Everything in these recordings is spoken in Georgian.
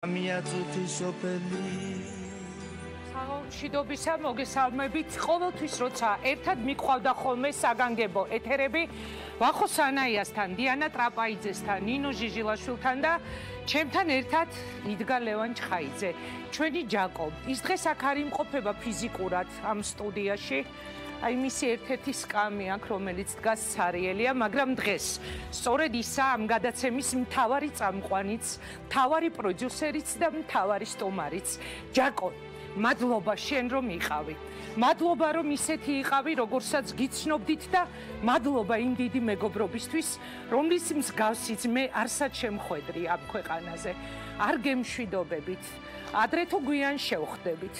მიაწუთი სოფელი მშვიდობისა მოგესალმებით ყოველთვის როცა ერთად მიყვავდა ხოლმე საგანგებო ეთერები ვახო სანაიასთან, დიანა ტრაპაიძესთან, ნინო ჟიჟილაშვილთან და ჩემთან ერთად იდგა ლევან ჩხაიძე, ჩვენი ჯაკო. ის დღეს აქ არ იმყოფება ფიზიკურად ამ სტუდიაში. აი მისი ერთ-ერთი სკამი აქ, რომელიც დგას ცარიელია, მაგრამ დღეს სწორედ ისა ამ გადაცემის მთავარი წამყვანიც, მთავარი პროდიუსერიც და მთავარი სტუმარიც. ჯაკო, მადლობა შენ რომ იყავი. მადლობა რომ ისეთი იყავი, როგორცაც გიცნობდით და მადლობა იმ დიდი მეგობრობისთვის, რომლის მსგავსიც მე არსად შემხვედრი ამ ქვეყანაზე. არ გემშვიდობებით, ადრე თუ გვიან შევხვდებით.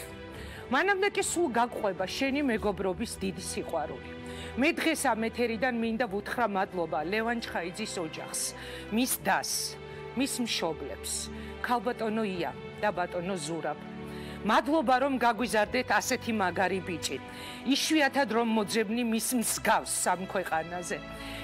მანამდე კი სულ გაგვყვება შენი მეგობრობის დიდი სიყვარული. მე დღეს ამ ეთერიდან მინდა ვუთხრა მადლობა ლევან ჩხაიძის ოჯახს, მის დას, მის მშობლებს, ქალბატონო ია და ბატონო ზურაბ. მადლობა რომ გაგვიზარდეთ ასეთი მაგარი ბიჭი. იშვიათად რომ მოძებნი მის მსგავს ამ ქვეყანაზე.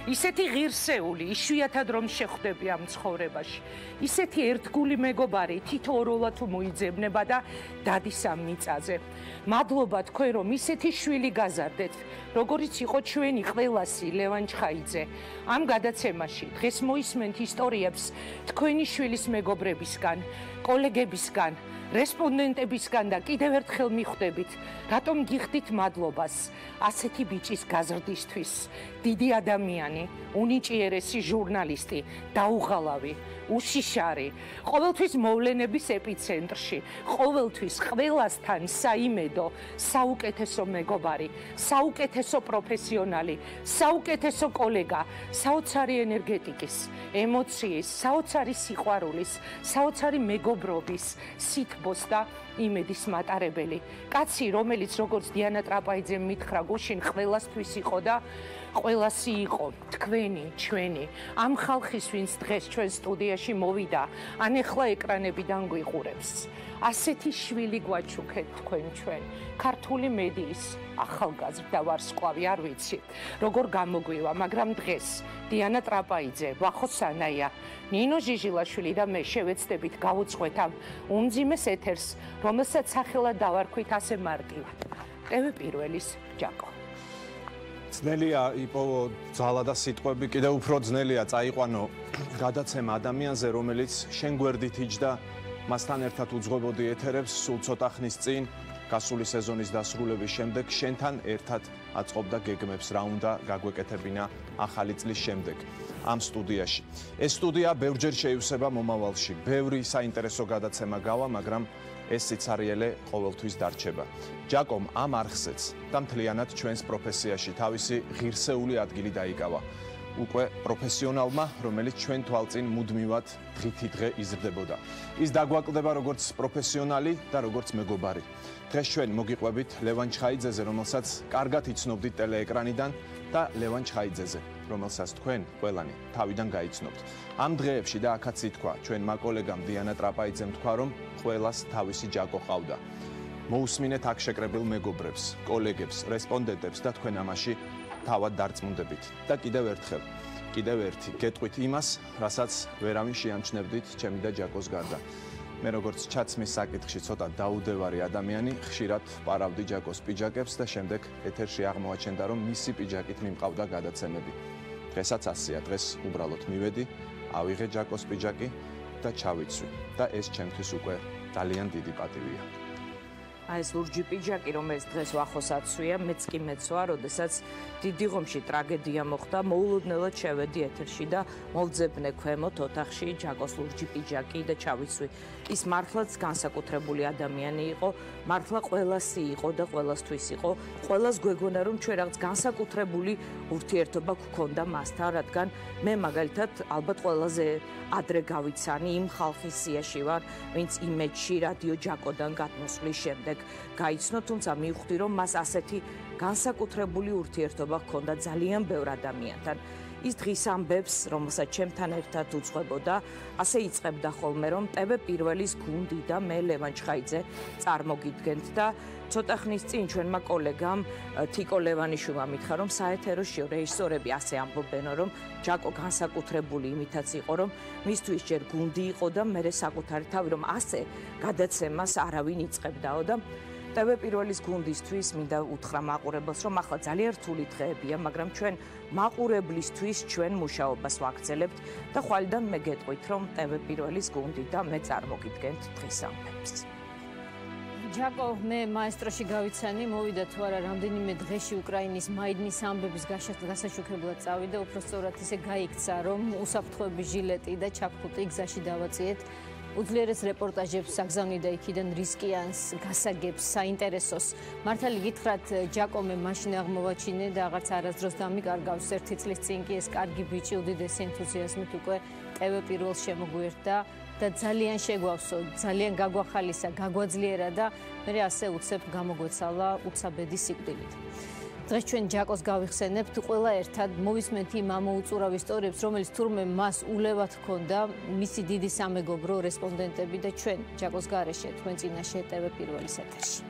ისეთი ღირსეული, იშვიათად რომ შეხვდები ამ ცხოვრებაში. ისეთი ერთგული მეგობარი თითოეულად თუ მოიძებნება და დადის ამ მიწაზე. მადლობა თქვენ რომ ისეთი შვილი გაზარდეთ, როგორიც იყო ჩვენი ყველასი ლევან ჩხაიძე. ამ გადაცემაში დღეს მოისმენთ ისტორიებს თქვენი შვილის მეგობრებისგან, კოლეგებისგან, რესპონდენტებისგან და კიდევ ერთხელ მიხვდებით, რატომ გიხდით მადლობას ასეთი ბიჭის გაზრდისთვის. დიდი ადამიანი, უნიჭიერესი ჟურნალისტი, დაუღალავი, უშიშარი, ყოველთვის მოვლენების ეპიცენტრში, ყოველთვის ყველასთან საიმედო, საუკეთესო მეგობარი, საუკეთესო პროფესიონალი, საუკეთესო კოლეგა, საოცარი ენერგეტიკის, ემოციის, საოცარი სიყვარულის, საოცარი მეგობრობის, სითბოს და იმედის მატარებელი. კაცი, რომელიც როგორც დიანა ტრაპაიძემ მითხრა, გუშინ ყველასთვის იყო და ყველასი იყო, თქვენი, ჩვენი, ამ ხალხის, ვინც დღეს ჩვენ სტუდიაში მოვიდა, ან ეხლა ეკრანებიდან გვიყურებს. ასეთი შვილი გვაჩუქეთ თქვენ ჩვენ, ქართული მედიის ახალგაზრდა ვარსკვლავი, არ ვიცი, როგორ გამოგვივა, მაგრამ დღეს დიანა ტრაპაიძე, ვახო სანაია, ნინო ჟიჟილაშვილი და მე შევეცდებით გავუძღვეთ ამ უმძიმეს ეთერს, რომელსაც სახელად დავარქვით ასე მარტივად. ტევე პირველის ჯაკო. ძნელია იპოვო ძალა და სიტყვები, კიდევ უფრო ძნელია წაიყვანო გადაცემა ადამიანზე, რომელიც შენ გვერდით იჯდა, მასთან ერთად უძღვებოდი ეთერებს სულ ცოტა ხნის წინ, გასული სეზონის დასრულების შემდეგ შენთან ერთად აწყობდა გეგმებს, რა უნდა გაგვეკეთებინა ახალი წლის შემდეგ ამ სტუდიაში. ეს სტუდია ბევრჯერ შეივსება მომავალში, ბევრი საინტერესო გადაცემა გავა, მაგრამ ეს სიცარიელე ყოველთვის დარჩება. ჯაკომ ამ არხზეც და მთლიანად ჩვენს პროფესიაში თავისი ღირსეული ადგილი დაიკავა. უკვე პროფესიონალმა, რომელიც ჩვენ თვალწინ მუდმივად დღითი დღე იზრდებოდა. ის დაგვაკლდება როგორც პროფესიონალი და როგორც მეგობარი. დღეს ჩვენ მოგიყვებით ლევან ჩხაიძეზე, რომელსაც კარგად იცნობდით ტელეეკრანიდან და ლევან ჩხაიძეზე, რომელსაც თქვენ ყველანი თავიდან გაიცნობთ. ამ დღეებში და აქაც ითქვა ჩვენმა კოლეგამ დიანა ტრაპაიძემ თქვა, რომ ყველას თავისი ჯაკო ყავდა. მოусმინეთ აქ შეკრებილ მეგობრებს, კოლეგებს, რესპონდენტებს და თქვენ ამაში თავად დარწმუნდებით. და კიდევ ერთხელ, კიდევ ერთი გეტყვით იმას, რასაც ვერავინ შეამჩნევდით ჩემი და ჯაკოს გარდა. მე როგორც ჩაცმის საკითხში ცოტა დაუდევარი ადამიანი, ხშირად პარავდი ჯაკოს პიჯაკებს და შემდეგ ეთერში აღმოაჩენდა, რომ მისი პიჯაკით მიმყავდა გადაცემები. დღესაც ასეა, დღეს უბრალოდ მივედი, ავიღე ჯაკოს პიჯაკი და ჩავიცვი და ეს ჩემთვის უკვე ძალიან დიდი პატივია. აი ეს ლურჯი პიჯაკი, რომელიც დღეს ვახოს აცვია, მეც კი მეცვა, როდესაც დიდი ღომში ტრაგედია მოხდა, მოულოდნელად შევედი ეთერში და მოვძებნე ქვემოთ ოთახში ჯაკოს ლურჯი პიჯაკი და ჩავიცვი. ის მართლაც განსაკუთრებული ადამიანი იყო, მართლა ყველასი იყო და ყველასთვის იყო. ყველას გვეგონა, რომ ჩვენ რაღაც განსაკუთრებული ურთიერთობა გვქონდა მასთან, რადგან მე მაგალითად ალბათ ყველაზე ადრე გავიცანი იმ ხალხის სიაში ვარ, ვინც იმეჯში რადიო ჯაკოდან გადმოსვლის შემდეგ გაიცნო, თუმცა მივხვდი, რომ მას ასეთი განსაკუთრებული ურთიერთობა ჰქონდა ძალიან ბევრ ადამიანთან. ის დღის ამბებს, რომელსაც ჩემთან ერთად უძღვებოდა, ასე იწყებდა ხოლმე, რომ TV პირველის გუნდი და მე ლევან ჩხაიძე წარმოგიდგენთ და ცოტა ხნის წინ ჩვენმა კოლეგამ თიკო ლევანიშვილმა მითხრა, რომ საეთეროში რეჟისორები ასე ამბობენ, რომ ჯაკო განსაკუთრებული იმითაც იყო, რომ მისთვის ჯერ გუნდი იყო და მერე საკუთარი თავი, რომ ასე გადაცემას არავინ იწყებდაო და TV პირველის გუნდისთვის მინდა უთხრა მაყურებელს, რომ ახლა ძალიან რთული დღეებია, მაგრამ ჩვენ მაყურებლისთვის ჩვენ მუშაობას ვაგრძელებთ და ხვალიდან მე გეტყვით, რომ TV პირველის გუნდი და მე წარმოგიდგენთ დღის ამბებს. ჯაკო, მე მაესტროში გავიცანი, მოვიდა თუ არა რამდენიმე დღეში უკრაინის მაიდნის ამბების გასაშუქებლად წავიდა, უпростоრად ისე გაიქცა, რომ უსაფრთხოების ჟილეტი და ჩაფხუტი გზაში დავაწიეთ. უძლიერეს რეპორტაჟებს საგზავნი და იქიდან რისკიანს, გასაგებს, საინტერესოს. მართალი გითხრათ, ჯაკო, მე მაშინ აღმოვაჩინე და აღარც არასდროს დამიკარგავს. ერთი წლის წინ კი ეს კარგი ბიჭი უდიდესი ენთუზიაზმით უკვე TV პირველს შემოგვიერთა და ძალიან შეგვავსო, ძალიან გაგვახალისა, გაგვაძლიერა და მე ასე უცებ გამოგვეცალა უცაბედი სიკვდილით. დღეს ჩვენ ჯაკოს გავიხსენებთ, ყველა ერთად მოვისმენთ იმ ამოუწურავ ისტორიებს, რომელიც თურმე მას ულევად ჰქონდა მისი დიდი სამეგობრო რესპონდენტები და ჩვენ ჯაკოს გარეშე თქვენ წინაშე TV პირველის ეთერში.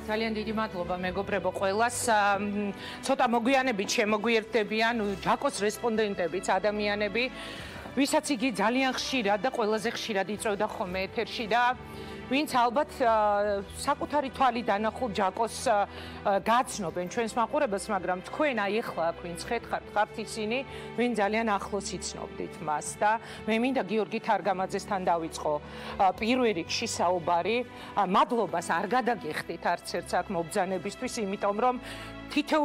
ძალიან დიდი მადლობა მეგობრებო ყველას. ცოტა მოგვიანებით შემოგვიერთდებიან ჯაკოს რესპონდენტებიც, ადამიანები, ვისაც იგი ძალიან ხშირად და ყველაზე ხშირად იწვევდა ხოლმე ეთერში და ვინც ალბათ საკუთარი თვალი დანახულ ჯაკოს გაცნობენ ჩვენს მაყურებელს, მაგრამ თქვენ აი ახლა აქ ვინც ხართ ისინი, ვინ ძალიან ახლოს იცნობდით მას და მე მინდა გიორგი თარგამაძესთან დავიწყო პირველ რიგში საუბარი. მადლობას არ გადაგიხდით არც ერთს აქ მობრძანებისთვის, იმიტომ რომ თითოეული